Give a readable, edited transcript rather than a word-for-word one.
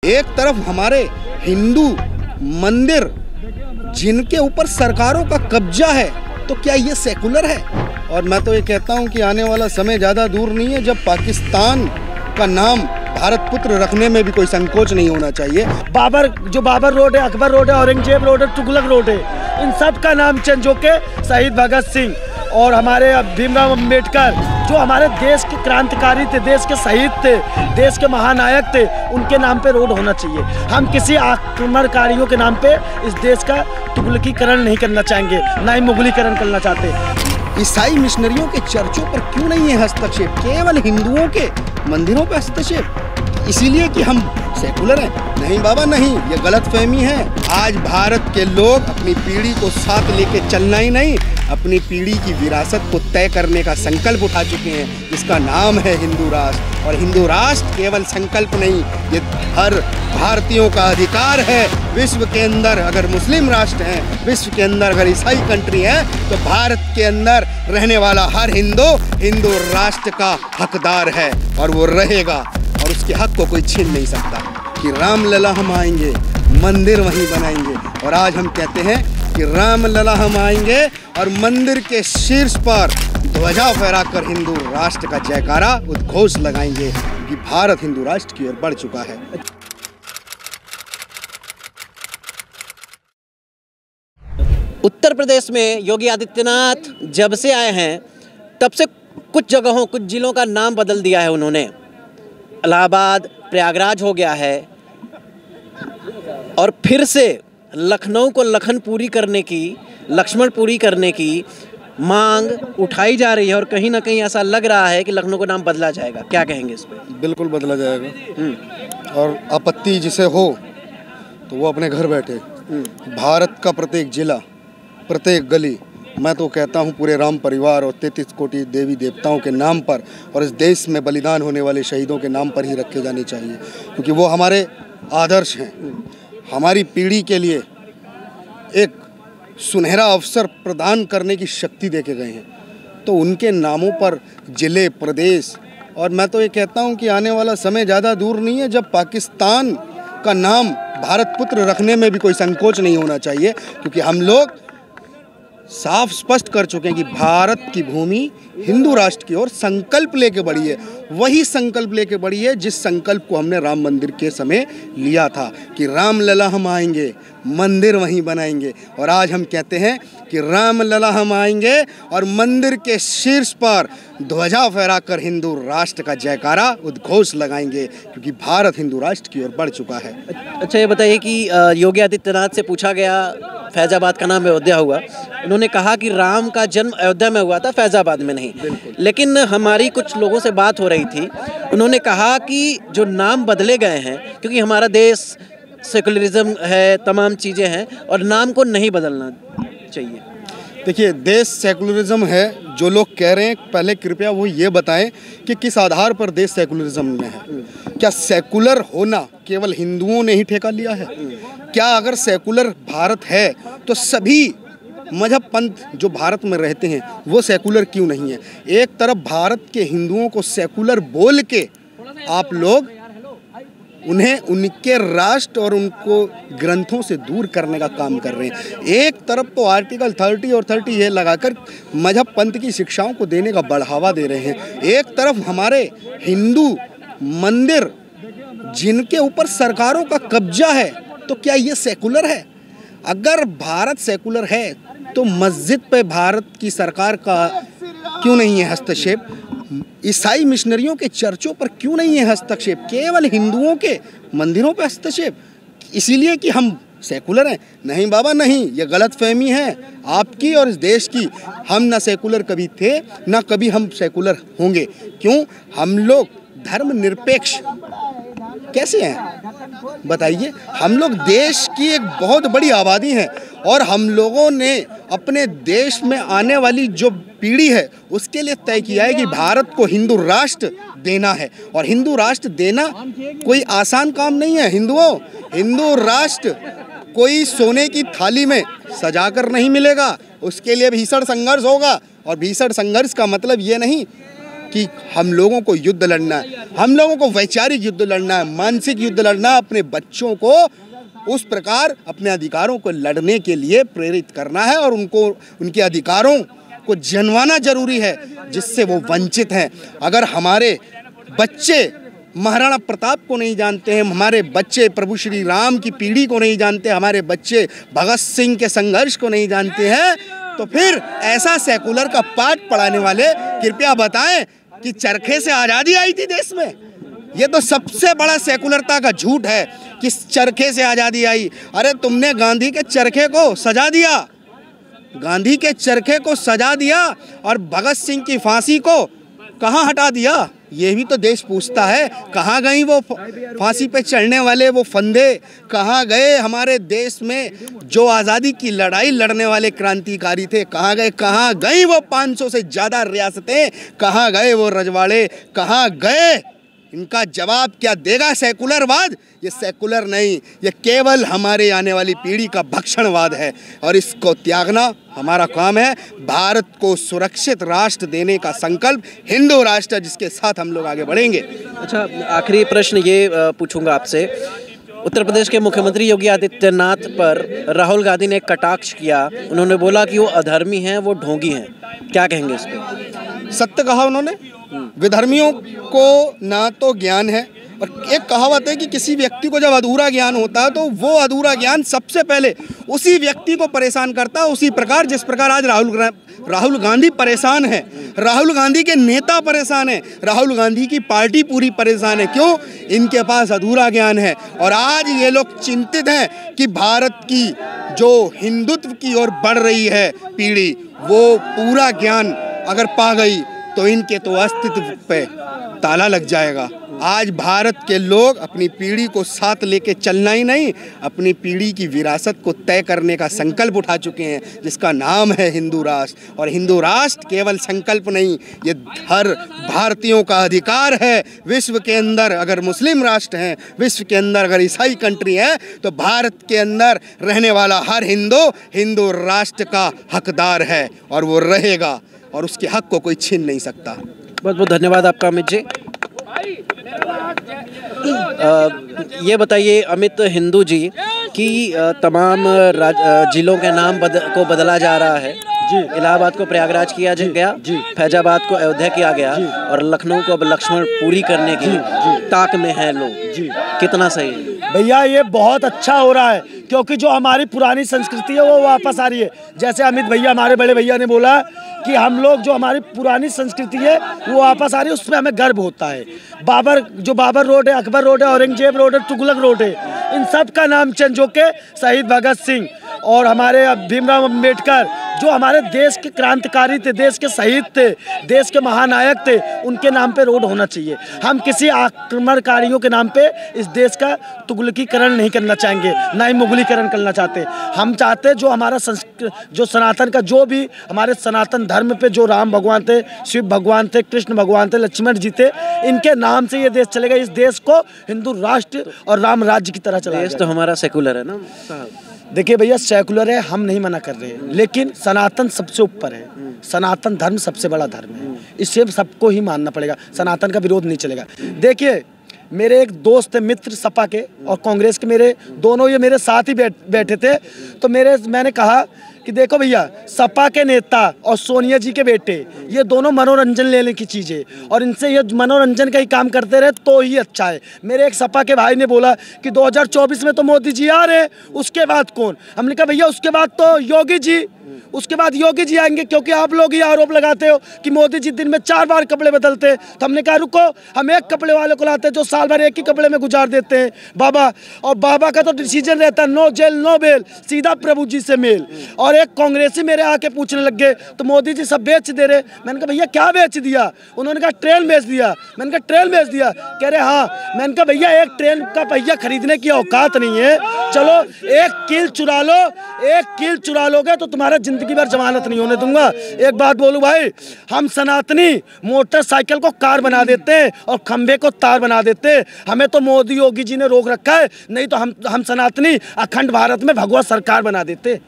एक तरफ हमारे हिंदू मंदिर जिनके ऊपर सरकारों का कब्जा है, तो क्या ये सेकुलर है? और मैं तो ये कहता हूँ कि आने वाला समय ज़्यादा दूर नहीं है जब पाकिस्तान का नाम भारत पुत्र रखने में भी कोई संकोच नहीं होना चाहिए। बाबर रोड है, अकबर रोड है, औरंगजेब रोड है, तुगलक रोड है, इन सब का नाम चेंज होके शहीद भगत सिंह और हमारे भीमराव अम्बेडकर जो हमारे देश के क्रांतिकारी थे, देश के शहीद थे, देश के महानायक थे, उनके नाम पे रोड होना चाहिए। हम किसी आक्रमणकारियों के नाम पे इस देश का तुगलकीकरण नहीं करना चाहेंगे, ना ही मुगलीकरण करना चाहते। ईसाई मिशनरियों के चर्चों पर क्यों नहीं है हस्तक्षेप, केवल हिंदुओं के मंदिरों पर हस्तक्षेप? इसीलिए कि हम सेकुलर हैं? नहीं बाबा नहीं, ये गलत फहमी है। आज भारत के लोग अपनी पीढ़ी को साथ लेके चलना ही नहीं, अपनी पीढ़ी की विरासत को तय करने का संकल्प उठा चुके हैं, जिसका नाम है हिंदू राष्ट्र। और हिंदू राष्ट्र केवल संकल्प नहीं, ये हर भारतीयों का अधिकार है। विश्व के अंदर अगर मुस्लिम राष्ट्र हैं, विश्व के अंदर अगर ईसाई कंट्री है, तो भारत के अंदर रहने वाला हर हिंदू राष्ट्र का हकदार है और वो रहेगा, और उसके हक को कोई छीन नहीं सकता। कि रामलला हम आएंगे, मंदिर वहीं बनाएंगे। और आज हम कहते हैं कि रामलला हम आएंगे और मंदिर के शीर्ष पर ध्वजा फहराकर हिंदू राष्ट्र का जयकारा उद्घोष लगाएंगे कि भारत हिंदू राष्ट्र की ओर बढ़ चुका है। उत्तर प्रदेश में योगी आदित्यनाथ जब से आए हैं तब से कुछ जगहों, कुछ जिलों का नाम बदल दिया है उन्होंने। इलाहाबाद प्रयागराज हो गया है और फिर से लखनऊ को लखनपुरी करने की, लक्ष्मणपुरी करने की मांग उठाई जा रही है और कहीं ना कहीं ऐसा लग रहा है कि लखनऊ का नाम बदला जाएगा। क्या कहेंगे इस पर? बिल्कुल बदला जाएगा और आपत्ति जिसे हो तो वो अपने घर बैठे। भारत का प्रत्येक जिला, प्रत्येक गली, मैं तो कहता हूँ पूरे राम परिवार और 33 कोटि देवी देवताओं के नाम पर और इस देश में बलिदान होने वाले शहीदों के नाम पर ही रखे जाने चाहिए, क्योंकि वो हमारे आदर्श हैं। हमारी पीढ़ी के लिए एक सुनहरा अवसर प्रदान करने की शक्ति दे के गए हैं, तो उनके नामों पर जिले, प्रदेश, और मैं तो ये कहता हूँ कि आने वाला समय ज़्यादा दूर नहीं है जब पाकिस्तान का नाम भारत पुत्र रखने में भी कोई संकोच नहीं होना चाहिए, क्योंकि हम लोग साफ स्पष्ट कर चुके हैं कि भारत की भूमि हिंदू राष्ट्र की ओर संकल्प लेके बढ़ी है। वही संकल्प लेके बढ़ी है जिस संकल्प को हमने राम मंदिर के समय लिया था कि रामलला हम आएंगे, मंदिर वहीं बनाएंगे। और आज हम कहते हैं कि रामलला हम आएंगे और मंदिर के शीर्ष पर ध्वजा फहराकर हिंदू राष्ट्र का जयकारा उद्घोष लगाएंगे, क्योंकि भारत हिंदू राष्ट्र की ओर बढ़ चुका है। अच्छा, ये बताइए कि योगी आदित्यनाथ से पूछा गया, फैज़ाबाद का नाम अयोध्या हुआ, उन्होंने कहा कि राम का जन्म अयोध्या में हुआ था, फैज़ाबाद में नहीं। लेकिन हमारी कुछ लोगों से बात हो रही थी, उन्होंने कहा कि जो नाम बदले गए हैं, क्योंकि हमारा देश सेकुलरिज्म है, तमाम चीज़ें हैं और नाम को नहीं बदलना चाहिए। देखिए, देश सेकुलरिज्म है, जो लोग कह रहे हैं पहले कृपया वो ये बताएं कि किस आधार पर देश सेकुलरिज्म में है। क्या सेकुलर होना केवल हिंदुओं ने ही ठेका लिया है? क्या अगर सेकुलर भारत है तो सभी मजहब पंथ जो भारत में रहते हैं वो सेकुलर क्यों नहीं है? एक तरफ भारत के हिंदुओं को सेकुलर बोल के आप लोग उन्हें उनके राष्ट्र और उनको ग्रंथों से दूर करने का काम कर रहे हैं। एक तरफ तो आर्टिकल 30 और 30 ये लगाकर मजहब पंथ की शिक्षाओं को देने का बढ़ावा दे रहे हैं। एक तरफ हमारे हिंदू मंदिर जिनके ऊपर सरकारों का कब्जा है, तो क्या ये सेकुलर है? अगर भारत सेकुलर है तो मस्जिद पे भारत की सरकार का क्यों नहीं है हस्तक्षेप? ईसाई मिशनरियों के चर्चों पर क्यों नहीं है हस्तक्षेप? केवल हिंदुओं के मंदिरों पर हस्तक्षेप? इसीलिए कि हम सेकुलर हैं? नहीं बाबा नहीं, ये गलत फहमी है आपकी और इस देश की। हम ना सेकुलर कभी थे, ना कभी हम सेकुलर होंगे। क्यों? हम लोग धर्मनिरपेक्ष कैसे हैं बताइए? हम लोग देश की एक बहुत बड़ी आबादी है और हम लोगों ने अपने देश में आने वाली जो पीढ़ी है उसके लिए तय किया है कि भारत को हिंदू राष्ट्र देना है। और हिंदू राष्ट्र देना कोई आसान काम नहीं है। हिंदू राष्ट्र कोई सोने की थाली में सजाकर नहीं मिलेगा, उसके लिए भीषण संघर्ष होगा। और भीषण संघर्ष का मतलब ये नहीं कि हम लोगों को युद्ध लड़ना है, हम लोगों को वैचारिक युद्ध लड़ना है, मानसिक युद्ध लड़ना, अपने बच्चों को उस प्रकार अपने अधिकारों को लड़ने के लिए प्रेरित करना है और उनको उनके अधिकारों को जनवाना जरूरी है जिससे वो वंचित हैं। अगर हमारे बच्चे महाराणा प्रताप को नहीं जानते हैं, हमारे बच्चे प्रभु श्री राम की पीढ़ी को नहीं जानते, हमारे बच्चे भगत सिंह के संघर्ष को नहीं जानते हैं, तो फिर ऐसा सेकुलर का पाठ पढ़ाने वाले कृपया बताएं कि चरखे से आज़ादी आई थी देश में। ये तो सबसे बड़ा सेकुलरता का झूठ है कि चरखे से आज़ादी आई। अरे तुमने गांधी के चरखे को सजा दिया, गांधी के चरखे को सजा दिया और भगत सिंह की फांसी को कहाँ हटा दिया, ये भी तो देश पूछता है। कहाँ गई वो फांसी पे चढ़ने वाले वो फंदे, कहाँ गए हमारे देश में जो आज़ादी की लड़ाई लड़ने वाले क्रांतिकारी थे, कहाँ गए, कहाँ गई वो 500 से ज़्यादा रियासतें, कहाँ गए वो रजवाड़े, कहाँ गए? इनका जवाब क्या देगा सेकुलरवाद? ये सेकुलर नहीं, ये केवल हमारे आने वाली पीढ़ी का भक्षणवाद है और इसको त्यागना हमारा काम है। भारत को सुरक्षित राष्ट्र देने का संकल्प हिंदू राष्ट्र जिसके साथ हम लोग आगे बढ़ेंगे। अच्छा, आखिरी प्रश्न ये पूछूंगा आपसे। उत्तर प्रदेश के मुख्यमंत्री योगी आदित्यनाथ पर राहुल गांधी ने एक कटाक्ष किया, उन्होंने बोला कि वो अधर्मी हैं, वो ढोंगी हैं, क्या कहेंगे इस पर? सत्य कहा उन्होंने। विधर्मियों को ना तो ज्ञान है, और एक कहावत है कि किसी व्यक्ति को जब अधूरा ज्ञान होता है तो वो अधूरा ज्ञान सबसे पहले उसी व्यक्ति को परेशान करता है। उसी प्रकार जिस प्रकार आज राहुल गांधी परेशान है, राहुल गांधी के नेता परेशान है, राहुल गांधी की पार्टी पूरी परेशान है। क्यों? इनके पास अधूरा ज्ञान है और आज ये लोग चिंतित हैं कि भारत की जो हिंदुत्व की ओर बढ़ रही है पीढ़ी, वो पूरा ज्ञान अगर पा गई तो इनके तो अस्तित्व पे ताला लग जाएगा। आज भारत के लोग अपनी पीढ़ी को साथ लेके चलना ही नहीं, अपनी पीढ़ी की विरासत को तय करने का संकल्प उठा चुके हैं जिसका नाम है हिंदू राष्ट्र। और हिंदू राष्ट्र केवल संकल्प नहीं, ये हर भारतीयों का अधिकार है। विश्व के अंदर अगर मुस्लिम राष्ट्र हैं, विश्व के अंदर अगर ईसाई कंट्री है, तो भारत के अंदर रहने वाला हर हिंदू राष्ट्र का हकदार है और वो रहेगा और उसके हक को कोई छीन नहीं सकता। बहुत बहुत धन्यवाद आपका अमित जी। ये बताइए अमित हिंदू जी कि तमाम जिलों के नाम को बदला जा रहा है जी। इलाहाबाद को प्रयागराज किया गया जी, फैजाबाद को अयोध्या किया गया और लखनऊ को अब लक्ष्मण पूरी करने की ताक में है लोग जी। कितना सही है भैया? ये बहुत अच्छा हो रहा है क्योंकि जो हमारी पुरानी संस्कृति है वो वापस आ रही है। जैसे अमित भैया हमारे बड़े भैया ने बोला कि हम लोग जो हमारी पुरानी संस्कृति है वो वापस आ रही है, उसमें हमें गर्व होता है। बाबर रोड है, अकबर रोड है, औरंगजेब रोड है, तुगलक रोड है, इन सब का नाम चेंज होके शहीद भगत सिंह और हमारे भीमराव अम्बेडकर जो हमारे देश के क्रांतिकारी थे, देश के शहीद थे, देश के महानायक थे, उनके नाम पे रोड होना चाहिए। हम किसी आक्रमणकारियों के नाम पे इस देश का तुगलकीकरण नहीं करना चाहेंगे, ना ही मुगलीकरण करना चाहते। हम चाहते जो हमारा जो सनातन का जो भी हमारे सनातन धर्म पे जो राम भगवान थे, शिव भगवान थे, कृष्ण भगवान थे, लक्ष्मण जी थे, इनके नाम से ये देश चलेगा। इस देश को हिंदू राष्ट्र और राम राज्य की तरह चलाएगा। देश तो हमारा सेकुलर है ना साहब। देखिए भैया, सेकुलर है, हम नहीं मना कर रहे हैं, लेकिन सनातन सबसे ऊपर है। सनातन धर्म सबसे बड़ा धर्म है, इसे सबको ही मानना पड़ेगा। सनातन का विरोध नहीं चलेगा। देखिए, मेरे एक दोस्त थे मित्र सपा के और कांग्रेस के, मेरे दोनों ये मेरे साथ ही बैठे थे। तो मैंने कहा कि देखो भैया, सपा के नेता और सोनिया जी के बेटे ये दोनों मनोरंजन लेने की चीज़ है और इनसे ये मनोरंजन का ही काम करते रहे तो ही अच्छा है। मेरे एक सपा के भाई ने बोला कि 2024 में तो मोदी जी आ रहे, उसके बाद कौन? हमने कहा भैया उसके बाद तो योगी जी, उसके बाद योगी जी आएंगे, क्योंकि आप लोग ही आरोप लगाते हो कि मोदी जी दिन में 4 बार कपड़े बदलते। तो हमने कहा रुको, हम एक कपड़े वाले को लाते हैं जो साल भर एक ही कपड़े में गुजार देते हैं बाबा। और बाबा का तो डिसीजन रहता है नो जेल नो बेल, सीधा प्रभु जी से मेल। और एक कांग्रेसी मेरे आके पूछने लग गए तो मोदी जी सब बेच दे रहे। मैंने कहा भैया क्या बेच दिया? उन्होंने कहा ट्रेन बेच दिया। मैंने कहा ट्रेन बेच दिया? कह रहे हाँ। मैंने कहा भैया एक ट्रेन का पहिया खरीदने की औकात नहीं है, चलो एक कील चुरा लो, एक कील चुरा लोगे तो तुम्हारा जिंदगी भर जमानत नहीं होने दूंगा। एक बात बोलूं भाई, हम सनातनी मोटरसाइकिल को कार बना देते हैं और खंबे को तार बना देते हैं। हमें तो मोदी योगी जी ने रोक रखा है, नहीं तो हम सनातनी अखंड भारत में भगवा सरकार बना देते।